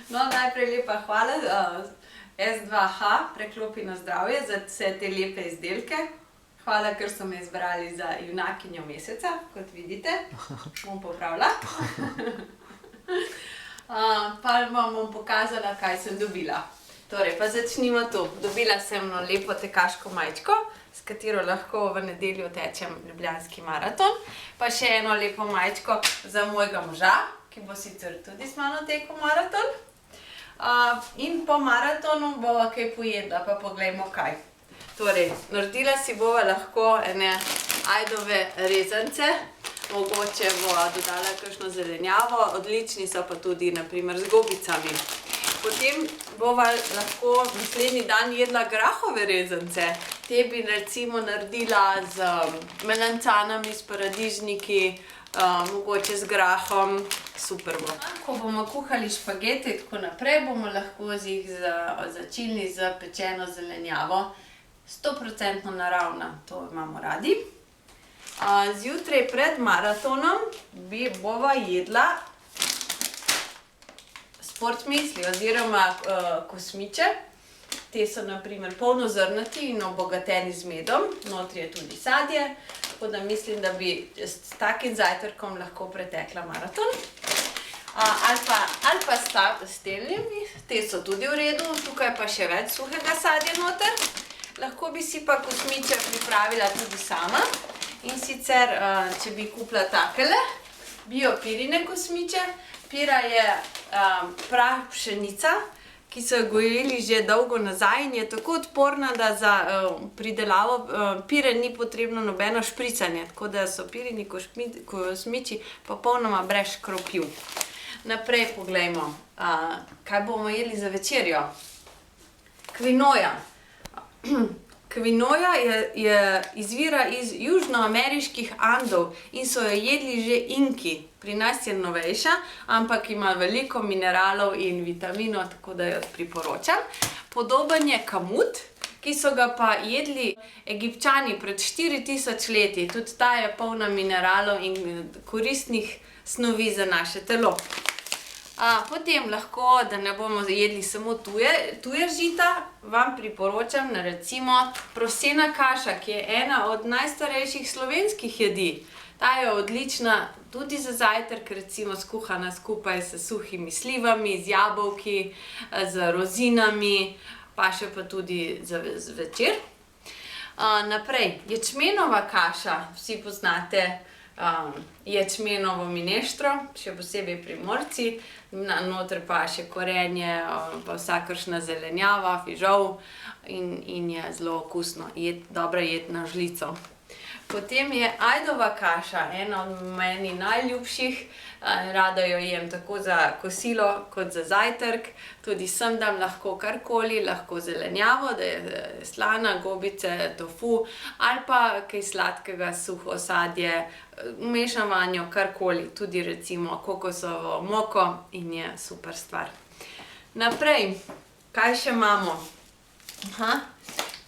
No, najprej lepa hvala S2H, Preklopi na zdravje, za vse te lepe izdelke. Hvala, ker so me izbrali za junakinjo meseca, kot vidite. Bom popravila. Pa vam bom pokazala, kaj sem dobila. Torej, pa začnimo tu. Dobila sem eno lepo tekaško majčko, s katero lahko v nedeljo tečem ljubljanski maraton. Pa še eno lepo majčko za mojega moža, ki bo sicer tudi z mano tekel maraton. In po maratonu bova kaj pojedla, pa poglejmo kaj. Torej, naredila si bova lahko ene ajdove rezance, mogoče bova dodala kakšno zelenjavo, odlični so pa tudi na primer z gobicami. Potem bova lahko naslednji dan jedla grahove rezance. Te bi recimo naredila z melancanami, s paradižniki, mogoče z grahom. Super bo. Ko bomo kuhali špagete in tako naprej, bomo lahko jih začinili z pečeno zelenjavo. 100% naravna, to imamo radi. Zjutraj pred maratonom bova jedla sportmüsli oziroma kosmiče. Te so na primer polnozrnati in obogateni z medom, notri je tudi sadje, tako da mislim, da bi s takim zajtrkom lahko pretekla maraton. Ali pa s telnimi, te so tudi v redu, tukaj pa še več suhega sadja noter. Lahko bi si pa kosmiče pripravila tudi sama. In sicer, če bi kupila takele, bio pirine kosmiče. Pira je prah pšenica, ki so jo gojili že dolgo nazaj in je tako odporna, da za pridelavo pire ni potrebno nobeno špricanje, tako da so pirini kosmiči popolnoma brez škropiv. Naprej poglejmo, kaj bomo jedli za večerjo. Kvinoja. Kvinoja izvira iz južnoameriških Andov in so jo jedli že Inki. Pri nas je novejša, ampak ima veliko mineralov in vitaminov, tako da jo priporočam. Podoben je kamut, ki so ga pa jedli Egipčani pred 4000 leti. Tudi ta je polna mineralov in koristnih snovi za naše telo. Potem lahko, da ne bomo jedli samo tuje žita, vam priporočam na recimo prosena kaša, ki je ena od najstarejših slovenskih jedi. Ta je odlična tudi za zajtrk, recimo skuhana skupaj s suhimi slivami, z jabolki, z rozinami, pa še pa tudi za večer. Naprej, ječmenova kaša, vsi poznate ječmenovo mineštro, še posebej Primorci, noter pa še korenje, pa vsakršna zelenjava, fižol in je zelo okusno, dobra jed na žlico. Potem je ajdova kaša, ena od meni najljubših, rada jo jem tako za kosilo kot za zajtrk, tudi sem dam lahko karkoli, lahko zelenjavo, da je slana, gobice, tofu ali pa kaj sladkega, suho sadje, vmešam vanjo karkoli, tudi recimo kokosovo moko in je super stvar. Naprej, kaj še imamo?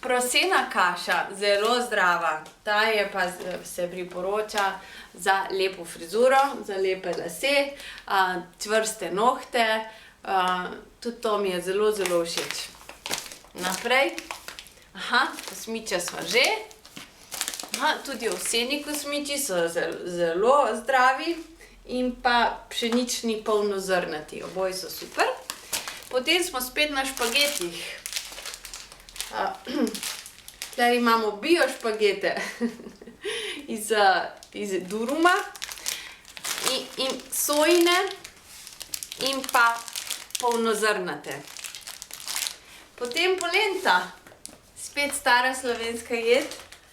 Prosena kaša, zelo zdrava, ta je pa se priporoča za lepo frizuro, za lepe lase, čvrste nohte, tudi to mi je zelo, zelo všeč. Naprej, kosmiče smo že, tudi ovseni kosmiči so zelo zdravi in pa pšenični polnozrnati, oboji so super. Potem smo spet na špagetih. Tukaj imamo bio špagete iz duruma in sojine in pa polnozrnate. Potem polenta, spet stara slovenska jed.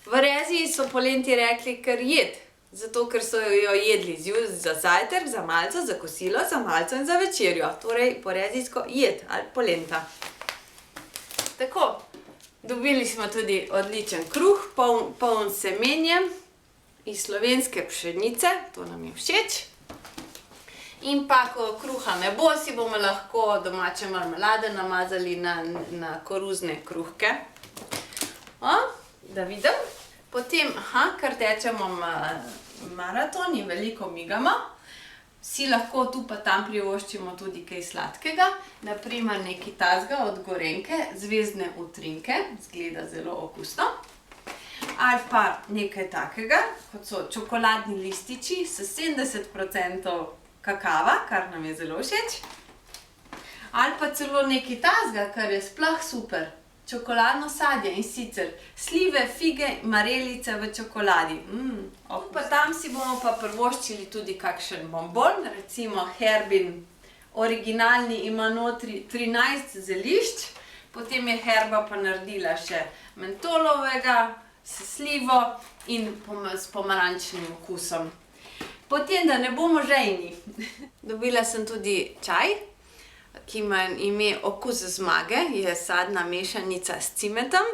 V Reziji so polenti rekli kar jed, zato ker so jo jedli za zajtrk, za malico, za kosilo, za malico in za večerjo. Torej po rezijsko jed ali polenta. Tako. Dobili smo tudi odličen kruh, poln semenjem iz slovenske pšenice, to nam je všeč. In pa, ko kruha ne bo, si bomo lahko domače marmelade namazali na koruzne kruhke. Da vidim. Potem, ker tečemo maraton in veliko migamo, Si lahko tu pa tam privoščimo tudi kaj sladkega, naprimer nekaj tazga od Gorenjke, zvezdne utrinke, izgleda zelo okusno. Ali pa nekaj takega, kot so čokoladni lističi s 70% kakava, kar nam je zelo všeč. Ali pa celo nekaj tazga, kar je sploh super. Čokoladno sadje, in sicer slive, fige, marelice v čokoladi. Pa tam si bomo pa privoščili tudi kakšen bonbon, recimo Herbin originalni ima notri 13 zelišč, potem je Herba pa naredila še mentolovega s slivo in s pomarančnim okusom. Potem, da ne bomo žejni, dobila sem tudi čaj, ki ima ime Okus zmage, je sadna mešanica s cimetom,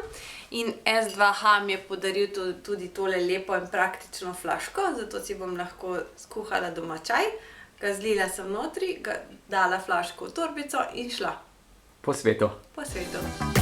in S2H mi je podaril tudi tole lepo in praktično flaško, zato si bom lahko skuhala doma čaj, ga zlila sem notri, ga dala flaško v torbico in šla. Po svetu. Po svetu.